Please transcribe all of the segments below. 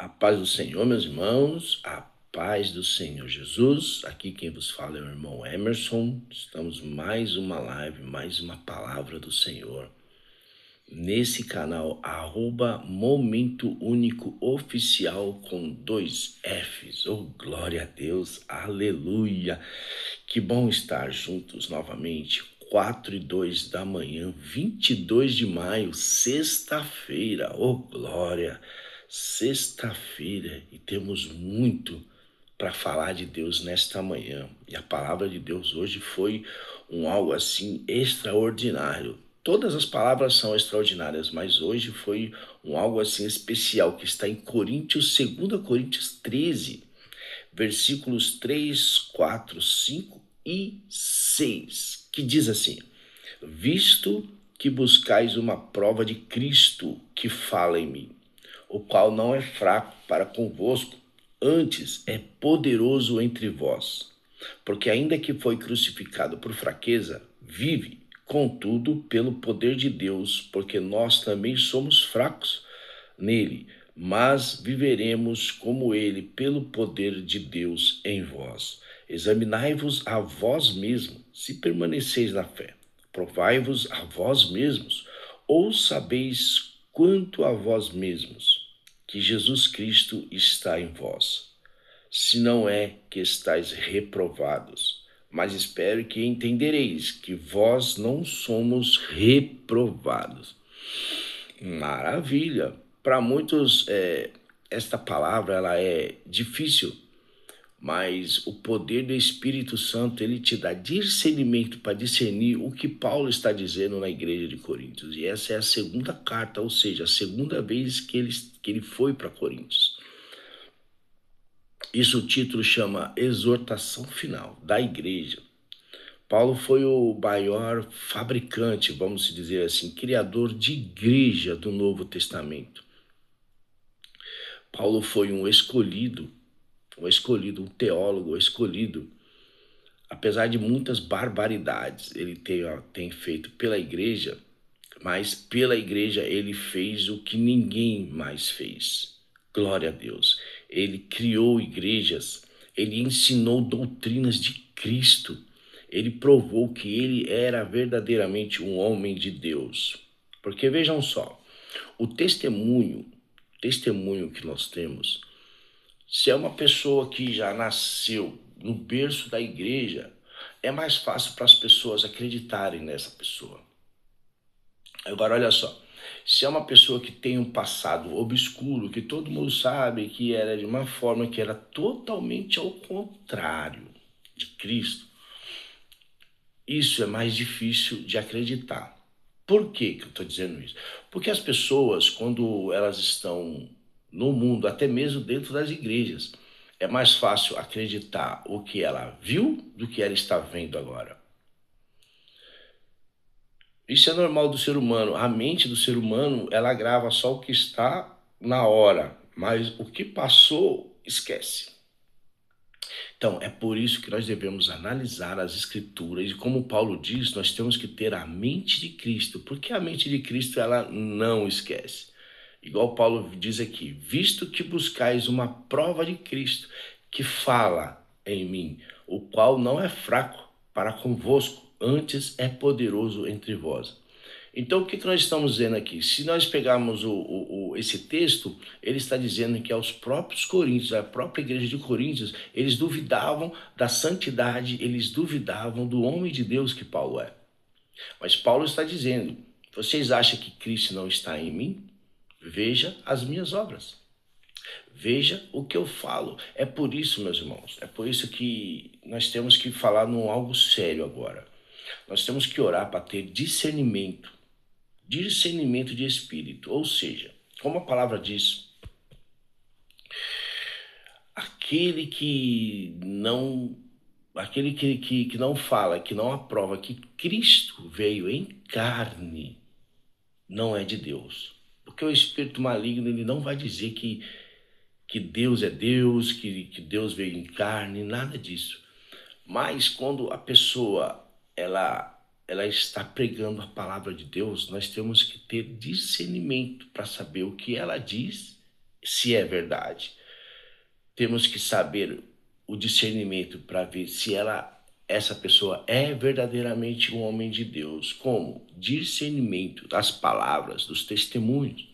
A paz do Senhor, meus irmãos, a paz do Senhor Jesus. Aqui quem vos fala é o irmão Emerson. Estamos mais uma live, mais uma palavra do Senhor. Nesse canal, Momento Único Oficial com 2 Fs. Oh, glória a Deus, aleluia. Que bom estar juntos novamente. 4:02 da manhã, 22 de maio, sexta-feira. Oh, glória! Sexta-feira e temos muito para falar de Deus nesta manhã. E a palavra de Deus hoje foi algo assim extraordinário. Todas as palavras são extraordinárias, mas hoje foi algo assim especial que está em Coríntios, 2 Coríntios 13, versículos 3, 4, 5 e 6, que diz assim: visto que buscais uma prova de Cristo que fala em mim, o qual não é fraco para convosco, antes é poderoso entre vós. Porque ainda que foi crucificado por fraqueza, vive, contudo, pelo poder de Deus, porque nós também somos fracos nele, mas viveremos como ele pelo poder de Deus em vós. Examinai-vos a vós mesmos, se permaneceis na fé. Provai-vos a vós mesmos, ou sabeis quanto a vós mesmos que Jesus Cristo está em vós. Se não é que estáis reprovados, mas espero que entendereis que vós não somos reprovados. Maravilha! Para muitos, esta palavra ela é difícil, mas o poder do Espírito Santo ele te dá discernimento para discernir o que Paulo está dizendo na igreja de Coríntios. E essa é a segunda carta, ou seja, a segunda vez que ele foi para Coríntios. Isso o título chama Exortação Final da Igreja. Paulo foi o maior fabricante, vamos dizer assim, criador de igreja do Novo Testamento. Paulo foi um escolhido, um teólogo escolhido. Apesar de muitas barbaridades ele tem feito pela igreja, mas pela igreja ele fez o que ninguém mais fez. Glória a Deus. Ele criou igrejas, ele ensinou doutrinas de Cristo, ele provou que ele era verdadeiramente um homem de Deus. Porque vejam só, o testemunho que nós temos, se é uma pessoa que já nasceu no berço da igreja, é mais fácil para as pessoas acreditarem nessa pessoa. Agora, olha só, se é uma pessoa que tem um passado obscuro, que todo mundo sabe que era de uma forma que era totalmente ao contrário de Cristo, isso é mais difícil de acreditar. Por que eu estou dizendo isso? Porque as pessoas, quando elas estão no mundo, até mesmo dentro das igrejas, é mais fácil acreditar o que ela viu do que ela está vendo agora. Isso é normal do ser humano. A mente do ser humano, ela grava só o que está na hora, mas o que passou, esquece. Então, é por isso que nós devemos analisar as escrituras e como Paulo diz, nós temos que ter a mente de Cristo, porque a mente de Cristo, ela não esquece. Igual Paulo diz aqui, visto que buscais uma prova de Cristo, que fala em mim, o qual não é fraco para convosco, antes é poderoso entre vós. Então, o que nós estamos dizendo aqui? Se nós pegarmos esse texto, ele está dizendo que aos próprios coríntios, a própria igreja de Coríntios, eles duvidavam da santidade, eles duvidavam do homem de Deus que Paulo é. Mas Paulo está dizendo, vocês acham que Cristo não está em mim? Veja as minhas obras. Veja o que eu falo. É por isso, meus irmãos, é por isso que nós temos que falar num algo sério agora. Nós temos que orar para ter discernimento de espírito, ou seja, como a palavra diz, aquele que não fala, que não aprova que Cristo veio em carne, não é de Deus. Porque o espírito maligno ele não vai dizer que Deus é Deus, que Deus veio em carne, nada disso. Mas quando a pessoa ela está pregando a palavra de Deus, nós temos que ter discernimento para saber o que ela diz se é verdade. Temos que saber o discernimento para ver se essa pessoa é verdadeiramente um homem de Deus. Como? Discernimento das palavras, dos testemunhos.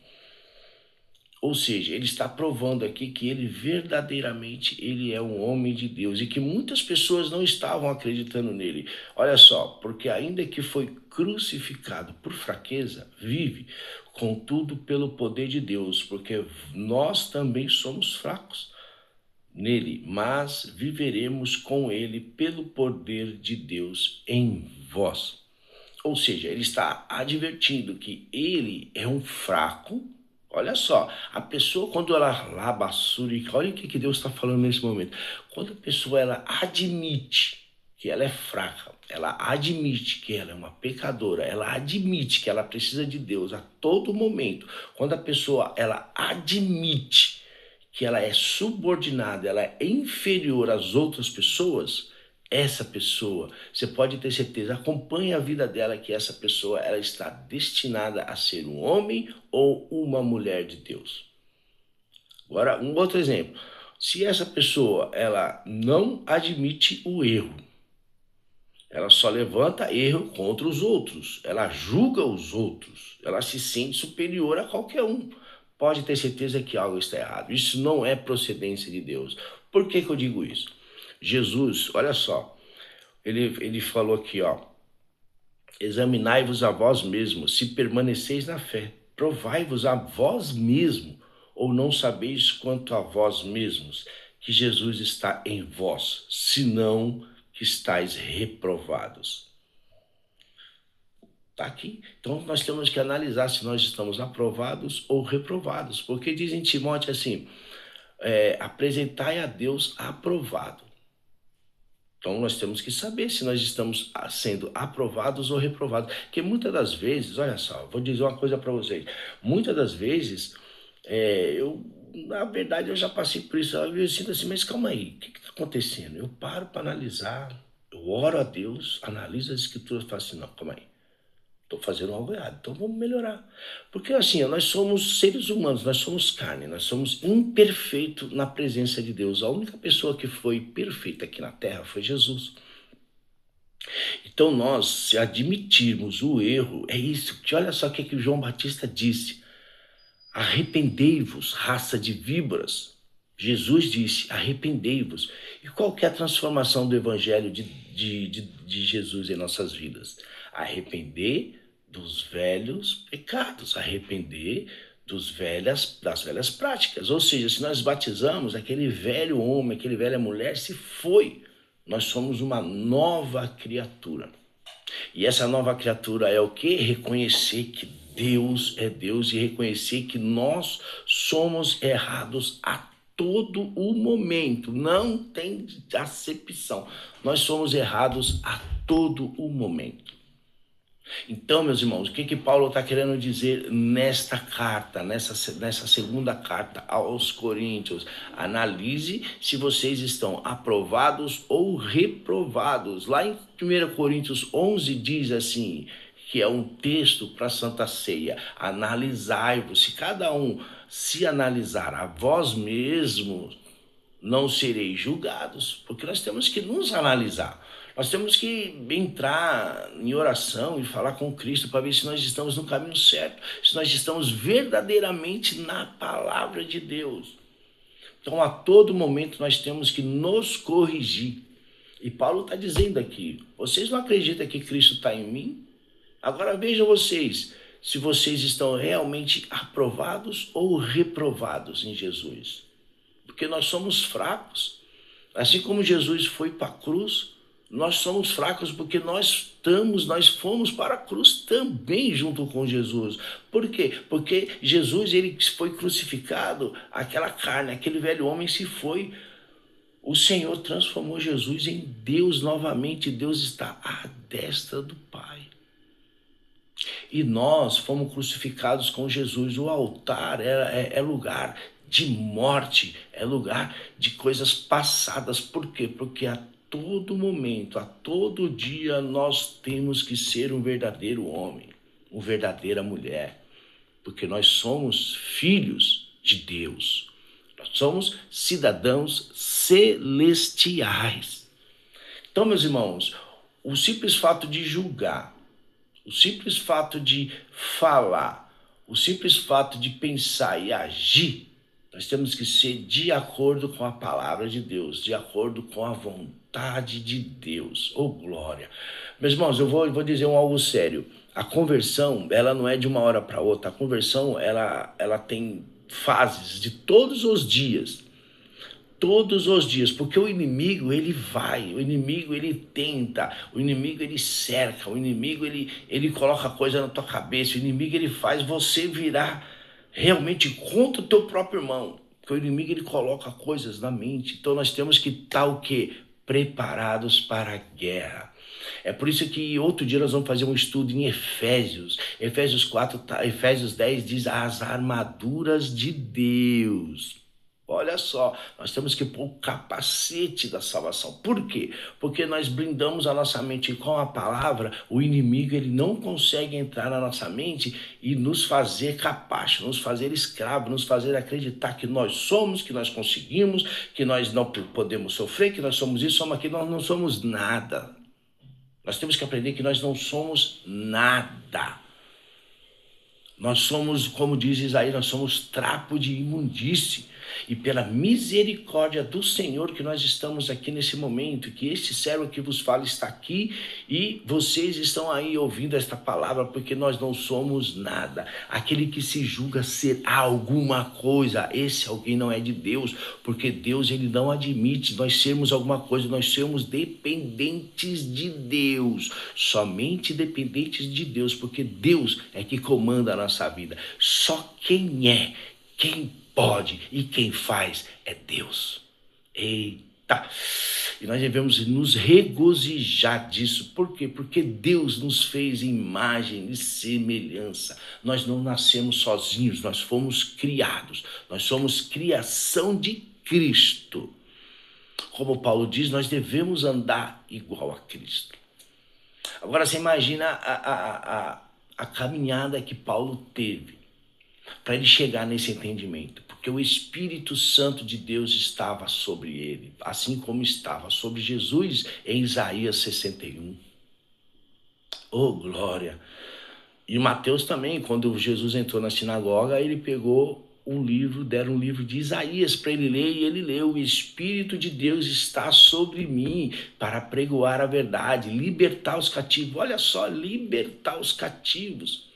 Ou seja, ele está provando aqui que ele verdadeiramente ele é um homem de Deus e que muitas pessoas não estavam acreditando nele. Olha só, porque ainda que foi crucificado por fraqueza, vive, contudo pelo poder de Deus, porque nós também somos fracos nele, mas viveremos com ele pelo poder de Deus em vós. Ou seja, ele está advertindo que ele é um fraco. Olha só, a pessoa quando ela labassurica, olha o que Deus está falando nesse momento. Quando a pessoa ela admite que ela é fraca, ela admite que ela é uma pecadora, ela admite que ela precisa de Deus a todo momento. Quando a pessoa ela admite que ela é subordinada, ela é inferior às outras pessoas, essa pessoa, você pode ter certeza, acompanhe a vida dela, que essa pessoa ela está destinada a ser um homem ou uma mulher de Deus. Agora, um outro exemplo. Se essa pessoa ela não admite o erro, ela só levanta erro contra os outros, ela julga os outros, ela se sente superior a qualquer um. Pode ter certeza que algo está errado. Isso não é procedência de Deus. Por que eu digo isso? Jesus, olha só, ele falou aqui, ó, examinai-vos a vós mesmos, se permaneceis na fé, provai-vos a vós mesmo, ou não sabeis quanto a vós mesmos, que Jesus está em vós, senão que estáis reprovados. Está aqui. Então nós temos que analisar se nós estamos aprovados ou reprovados, porque diz em Timóteo assim, apresentai a Deus aprovado. Então nós temos que saber se nós estamos sendo aprovados ou reprovados. Porque muitas das vezes, olha só, vou dizer uma coisa para vocês. Muitas das vezes, na verdade, eu já passei por isso. Eu sinto assim, mas calma aí, o que está acontecendo? Eu paro para analisar, eu oro a Deus, analiso as escrituras e falo assim, não, calma aí. Estou fazendo algo errado, então vamos melhorar. Porque assim, nós somos seres humanos, nós somos carne, nós somos imperfeitos na presença de Deus. A única pessoa que foi perfeita aqui na Terra foi Jesus. Então nós, se admitirmos o erro, é isso, que olha só o que João Batista disse. Arrependei-vos, raça de víboras. Jesus disse, arrependei-vos. E qual que é a transformação do evangelho de Jesus em nossas vidas? Arrepender dos velhos pecados, arrepender das velhas práticas. Ou seja, se nós batizamos, aquele velho homem, aquele velha mulher se foi. Nós somos uma nova criatura. E essa nova criatura é o quê? Reconhecer que Deus é Deus e reconhecer que nós somos errados a todo o momento. Não tem acepção. Nós somos errados a todo o momento. Então, meus irmãos, o que Paulo está querendo dizer nesta carta, nessa segunda carta aos Coríntios? Analise se vocês estão aprovados ou reprovados. Lá em 1 Coríntios 11 diz assim, que é um texto para a Santa Ceia, analisai-vos, se cada um se analisar a vós mesmos, não sereis julgados, porque nós temos que nos analisar. Nós temos que entrar em oração e falar com Cristo para ver se nós estamos no caminho certo, se nós estamos verdadeiramente na palavra de Deus. Então, a todo momento, nós temos que nos corrigir. E Paulo está dizendo aqui, vocês não acreditam que Cristo está em mim? Agora vejam vocês, se vocês estão realmente aprovados ou reprovados em Jesus. Porque nós somos fracos. Assim como Jesus foi para a cruz, nós somos fracos porque nós fomos para a cruz também junto com Jesus. Por quê? Porque Jesus ele foi crucificado, aquela carne, aquele velho homem se foi. O Senhor transformou Jesus em Deus novamente. Deus está à destra do Pai. E nós fomos crucificados com Jesus. O altar é lugar de morte, é lugar de coisas passadas. Por quê? Porque a todo momento, a todo dia, nós temos que ser um verdadeiro homem, uma verdadeira mulher, porque nós somos filhos de Deus. Nós somos cidadãos celestiais. Então, meus irmãos, o simples fato de julgar, o simples fato de falar, o simples fato de pensar e agir, nós temos que ser de acordo com a palavra de Deus, de acordo com a vontade de Deus. Oh, glória! Meus irmãos, eu vou dizer algo sério. A conversão, ela não é de uma hora para outra. A conversão, ela tem fases de todos os dias. Todos os dias, porque o inimigo ele vai, o inimigo ele tenta, o inimigo ele cerca, o inimigo ele coloca coisa na tua cabeça, o inimigo ele faz você virar realmente contra o teu próprio irmão, porque o inimigo ele coloca coisas na mente. Então nós temos que estar o quê? Preparados para a guerra. É por isso que outro dia nós vamos fazer um estudo em Efésios 4, Efésios 10 diz as armaduras de Deus. Olha só, nós temos que pôr o capacete da salvação. Por quê? Porque nós blindamos a nossa mente com a palavra, o inimigo ele não consegue entrar na nossa mente e nos fazer capaz, nos fazer escravo, nos fazer acreditar que nós somos, que nós conseguimos, que nós não podemos sofrer, que nós somos isso, somos aquilo, nós não somos nada. Nós temos que aprender que nós não somos nada. Nós somos, como diz Isaías, nós somos trapo de imundície. E pela misericórdia do Senhor que nós estamos aqui nesse momento, que este servo que vos fala está aqui e vocês estão aí ouvindo esta palavra, porque nós não somos nada. Aquele que se julga ser alguma coisa, esse alguém não é de Deus, porque Deus ele não admite nós sermos alguma coisa, nós somos dependentes de Deus, somente dependentes de Deus, porque Deus é que comanda a nossa vida. Só quem pode e quem faz é Deus. Eita! E nós devemos nos regozijar disso. Por quê? Porque Deus nos fez imagem e semelhança. Nós não nascemos sozinhos, nós fomos criados. Nós somos criação de Cristo. Como Paulo diz, nós devemos andar igual a Cristo. Agora você imagina a caminhada que Paulo teve para ele chegar nesse entendimento, porque o Espírito Santo de Deus estava sobre ele, assim como estava sobre Jesus em Isaías 61. Oh, glória! E Mateus também, quando Jesus entrou na sinagoga, ele pegou um livro, deram um livro de Isaías para ele ler, e ele leu: o Espírito de Deus está sobre mim para pregoar a verdade, libertar os cativos. Olha só, libertar os cativos.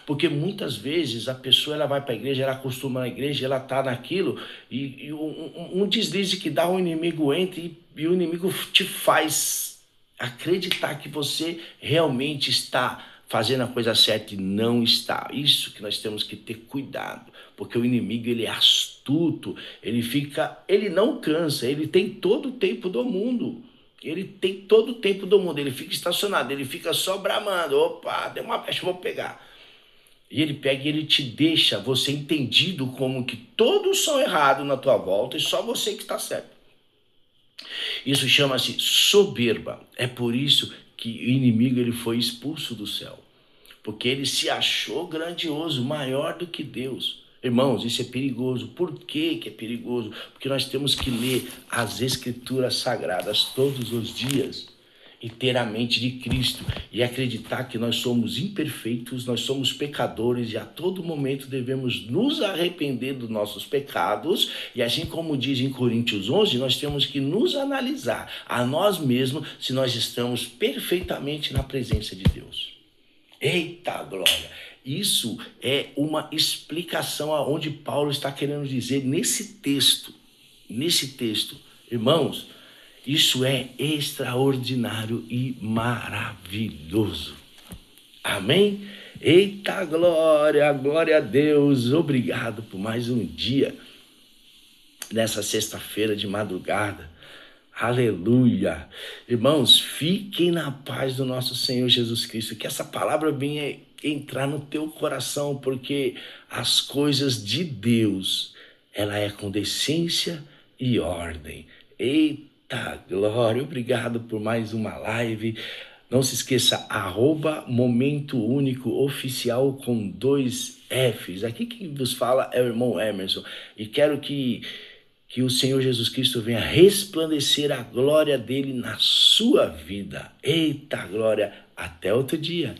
Porque muitas vezes a pessoa ela vai para a igreja, ela acostuma na igreja, ela está naquilo, e um deslize que dá, o inimigo entra e o inimigo te faz acreditar que você realmente está fazendo a coisa certa e não está. Isso que nós temos que ter cuidado, porque o inimigo ele é astuto, ele não cansa, ele tem todo o tempo do mundo. Ele tem todo o tempo do mundo, ele fica estacionado, ele fica só bramando: opa, deu uma peste, vou pegar. E ele pega e ele te deixa você entendido como que todos são errados na tua volta e só você que está certo. Isso chama-se soberba. É por isso que o inimigo ele foi expulso do céu. Porque ele se achou grandioso, maior do que Deus. Irmãos, isso é perigoso. Por que é perigoso? Porque nós temos que ler as Escrituras Sagradas todos os dias e ter a mente de Cristo e acreditar que nós somos imperfeitos, nós somos pecadores e a todo momento devemos nos arrepender dos nossos pecados. E assim como diz em Coríntios 11, nós temos que nos analisar a nós mesmos se nós estamos perfeitamente na presença de Deus. Eita glória! Isso é uma explicação aonde Paulo está querendo dizer nesse texto. Irmãos, isso é extraordinário e maravilhoso. Amém? Eita glória, glória a Deus. Obrigado por mais um dia, nessa sexta-feira de madrugada. Aleluia. Irmãos, fiquem na paz do nosso Senhor Jesus Cristo. Que essa palavra venha entrar no teu coração, porque as coisas de Deus, ela é com decência e ordem. Eita glória, obrigado por mais uma live. Não se esqueça, @Momento Único Oficial com 2 Fs. Aqui quem vos fala é o irmão Emerson. E quero que o Senhor Jesus Cristo venha resplandecer a glória dele na sua vida. Eita glória! Até outro dia.